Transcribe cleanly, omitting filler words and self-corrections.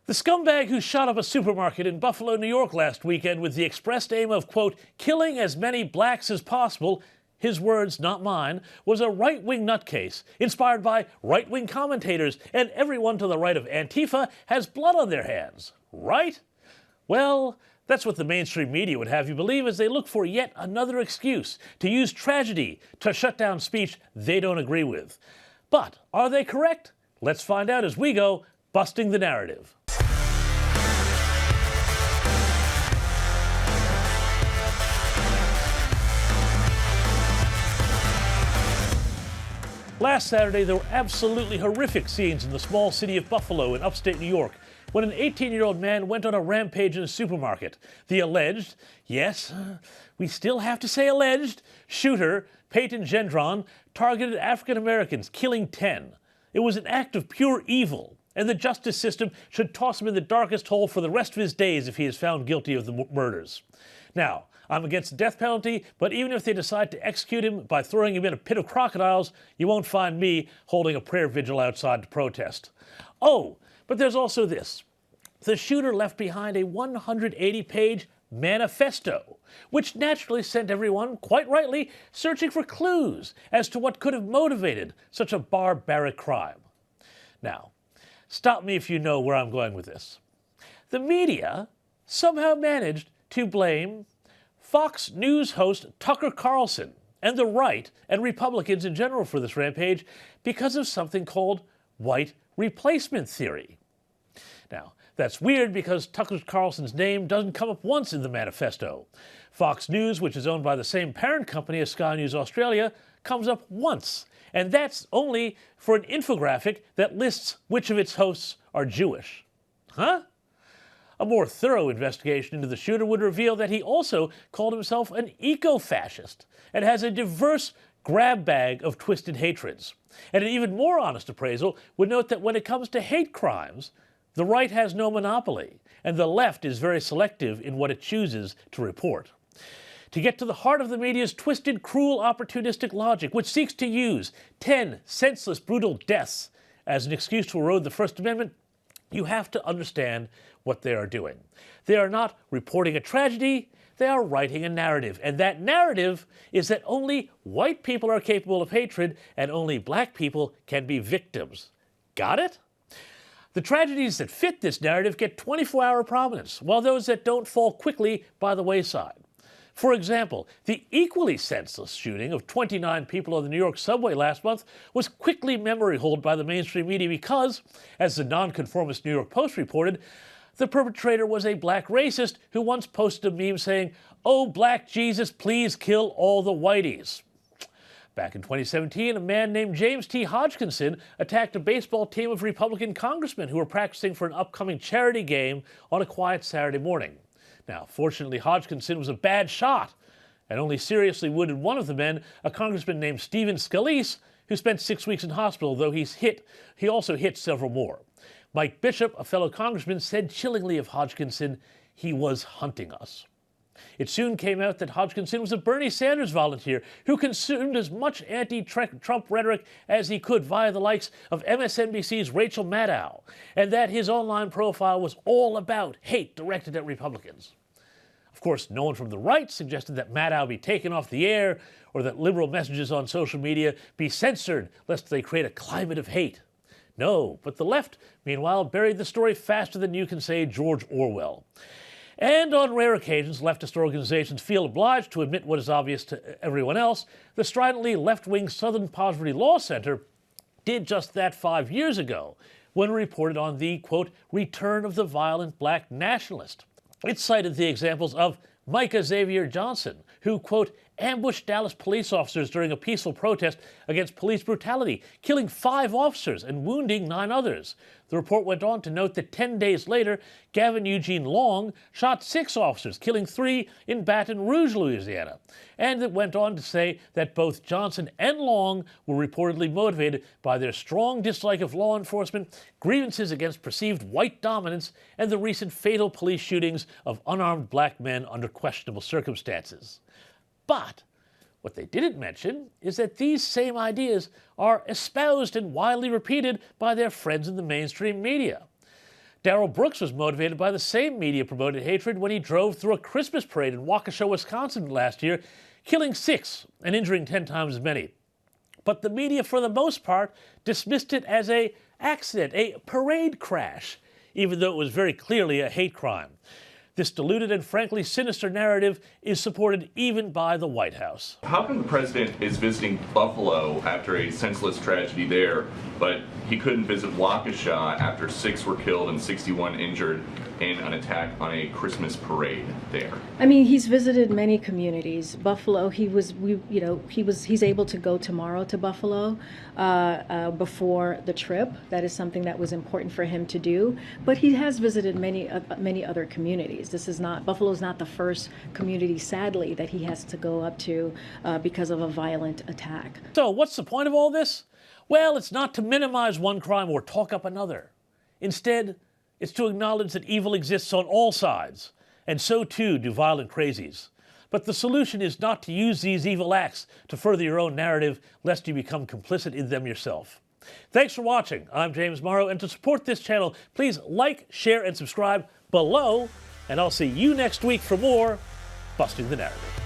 The scumbag who shot up a supermarket in Buffalo, New York last weekend with the expressed aim of, quote, killing as many blacks as possible, his words, not mine, was a right-wing nutcase, inspired by right-wing commentators, and everyone to the right of Antifa has blood on their hands. Right? Well, that's what the mainstream media would have you believe as they look for yet another excuse to use tragedy to shut down speech they don't agree with. But are they correct? Let's find out as we go busting the narrative. Last Saturday, there were absolutely horrific scenes in the small city of Buffalo in upstate New York when an 18-year-old man went on a rampage in a supermarket. The alleged, yes, we still have to say alleged, shooter, Peyton Gendron, targeted African Americans, killing 10. It was an act of pure evil, and the justice system should toss him in the darkest hole for the rest of his days if he is found guilty of the murders. Now, I'm against the death penalty, but even if they decide to execute him by throwing him in a pit of crocodiles, you won't find me holding a prayer vigil outside to protest. Oh, but there's also this. The shooter left behind a 180-page manifesto, which naturally sent everyone, quite rightly, searching for clues as to what could have motivated such a barbaric crime. Now, stop me if you know where I'm going with this. The media somehow managed to blame Fox News host Tucker Carlson and the right and Republicans in general for this rampage because of something called white replacement theory. Now, that's weird because Tucker Carlson's name doesn't come up once in the manifesto. Fox News, which is owned by the same parent company as Sky News Australia, comes up once, and that's only for an infographic that lists which of its hosts are Jewish. Huh? A more thorough investigation into the shooter would reveal that he also called himself an eco-fascist and has a diverse grab bag of twisted hatreds. And an even more honest appraisal would note that when it comes to hate crimes, the right has no monopoly, and the left is very selective in what it chooses to report. To get to the heart of the media's twisted, cruel, opportunistic logic, which seeks to use 10 senseless, brutal deaths as an excuse to erode the First Amendment, you have to understand what they are doing. They are not reporting a tragedy, they are writing a narrative. And that narrative is that only white people are capable of hatred and only black people can be victims. Got it? The tragedies that fit this narrative get 24-hour prominence, while those that don't fall quickly by the wayside. For example, the equally senseless shooting of 29 people on the New York subway last month was quickly memory holed by the mainstream media because, as the nonconformist New York Post reported, the perpetrator was a black racist who once posted a meme saying, "Oh, black Jesus, please kill all the whiteys." Back in 2017, a man named James T. Hodgkinson attacked a baseball team of Republican congressmen who were practicing for an upcoming charity game on a quiet Saturday morning. Now, fortunately, Hodgkinson was a bad shot and only seriously wounded one of the men, a congressman named Stephen Scalise, who spent 6 weeks in hospital, though he also hit several more. Mike Bishop, a fellow congressman, said chillingly of Hodgkinson, "He was hunting us." It soon came out that Hodgkinson was a Bernie Sanders volunteer who consumed as much anti-Trump rhetoric as he could via the likes of MSNBC's Rachel Maddow, and that his online profile was all about hate directed at Republicans. Of course, no one from the right suggested that Maddow be taken off the air or that liberal messages on social media be censored lest they create a climate of hate. No, but the left, meanwhile, buried the story faster than you can say George Orwell. And on rare occasions, leftist organizations feel obliged to admit what is obvious to everyone else. The stridently left-wing Southern Poverty Law Center did just that 5 years ago when it reported on the, quote, return of the violent black nationalist. It cited the examples of Micah Xavier Johnson, who, quote, ambushed Dallas police officers during a peaceful protest against police brutality, killing 5 officers and wounding 9 others. The report went on to note that 10 days later, Gavin Eugene Long shot 6 officers, killing 3 in Baton Rouge, Louisiana. And it went on to say that both Johnson and Long were reportedly motivated by their strong dislike of law enforcement, grievances against perceived white dominance, and the recent fatal police shootings of unarmed black men under questionable circumstances. But what they didn't mention is that these same ideas are espoused and widely repeated by their friends in the mainstream media. Darrell Brooks was motivated by the same media-promoted hatred when he drove through a Christmas parade in Waukesha, Wisconsin last year, killing 6 and injuring 10 times as many. But the media, for the most part, dismissed it as an accident, a parade crash, even though it was very clearly a hate crime. This diluted and frankly sinister narrative is supported even by the White House. How come the president is visiting Buffalo after a senseless tragedy there, but he couldn't visit Waukesha after 6 were killed and 61 injured in an attack on a Christmas parade there? I mean, he's visited many communities. Buffalo, he's able to go tomorrow to Buffalo before the trip. That is something that was important for him to do. But he has visited many other communities. Buffalo's not the first community, sadly, that he has to go up to because of a violent attack. So what's the point of all this? Well, it's not to minimize one crime or talk up another. Instead, it's to acknowledge that evil exists on all sides, and so too do violent crazies. But the solution is not to use these evil acts to further your own narrative, lest you become complicit in them yourself. Thanks for watching. I'm James Morrow, and to support this channel, please like, share, and subscribe below, and I'll see you next week for more Busting the Narrative.